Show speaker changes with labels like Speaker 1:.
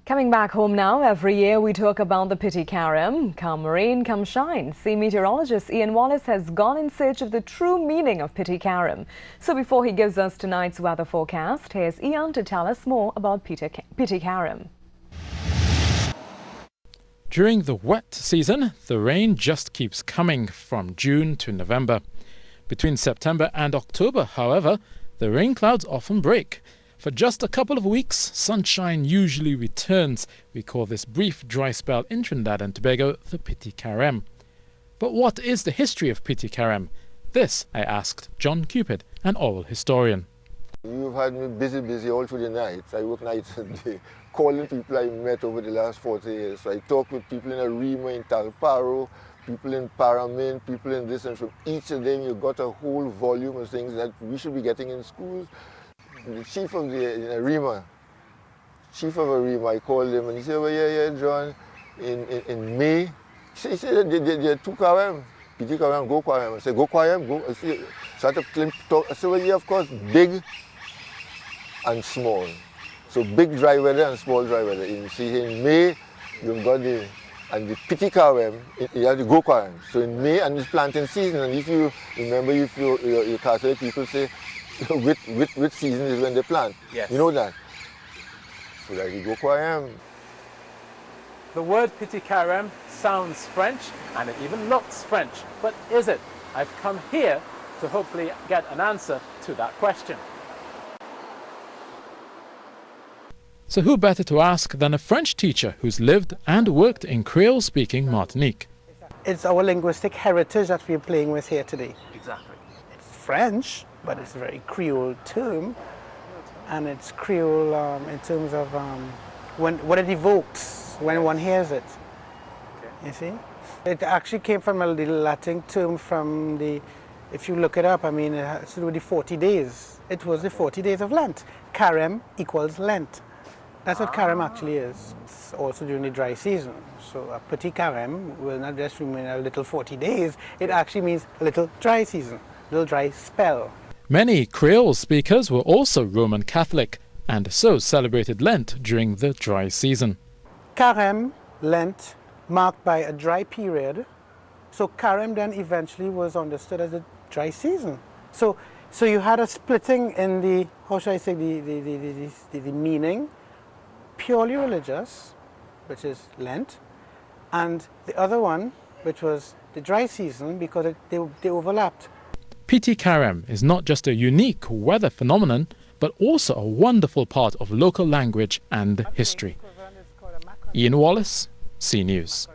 Speaker 1: Coming back home now, every year we talk about the Petit Careme. Come rain, come shine. See, meteorologist Ean Wallace has gone in search of the true meaning of Petit Careme. So before he gives us tonight's weather forecast, here's Ean to tell us more about Petit Careme.
Speaker 2: During the wet season, the rain just keeps coming from June to November. Between September and October, however, the rain clouds often break. For just a couple of weeks, sunshine usually returns. We call this brief dry spell in Trinidad and Tobago the Petit Careme. But what is the history of Petit Careme? This I asked John Cupid, an oral historian.
Speaker 3: You've had me busy all through the night. I work nights and day, calling people I met over the last 40 years. So I talk with people in Arima, in Talparo, people in Paramin, people in this, and from each of them you got a whole volume of things that we should be getting in schools. The chief of the Arima, I called him and he said, well, yeah, John, in May, he said, there are two Careme, Petit Careme, go Careme. I said, go Careme, go. I said, so I had to talk. I said, well, yeah, of course, big and small. So big dry weather and small dry weather. You see, in May, you've got the Petit Careme, you have the go Careme. So in May, and it's planting season, and if you remember, if your Catholic people say, which season is when they plant.
Speaker 4: Yes.
Speaker 3: You know that. So that you go Careme.
Speaker 4: The word Petit Careme sounds French and it even looks French, but is it? I've come here to hopefully get an answer to that question.
Speaker 2: So who better to ask than a French teacher who's lived and worked in Creole-speaking Martinique?
Speaker 5: It's our linguistic heritage that we're playing with here today.
Speaker 4: Exactly.
Speaker 5: It's French, but it's a very Creole term, and it's Creole in terms of what it evokes when one hears it. Okay. You see? It actually came from a little Latin term from the, if you look it up, I mean, it has to do with the 40 days. It was the 40 days of Lent. Careme equals Lent. That's what Careme actually is. It's also during the dry season. So a Petit Careme will not just mean a little 40 days, it actually means a little dry season, a little dry spell.
Speaker 2: Many Creole speakers were also Roman Catholic and so celebrated Lent during the dry season.
Speaker 5: Careme, Lent, marked by a dry period. So Careme then eventually was understood as a dry season. So you had a splitting in the, how should I say, the meaning, purely religious, which is Lent, and the other one, which was the dry season, because they overlapped.
Speaker 2: Petit Careme is not just a unique weather phenomenon, but also a wonderful part of local language and history. Ean Wallace, C News.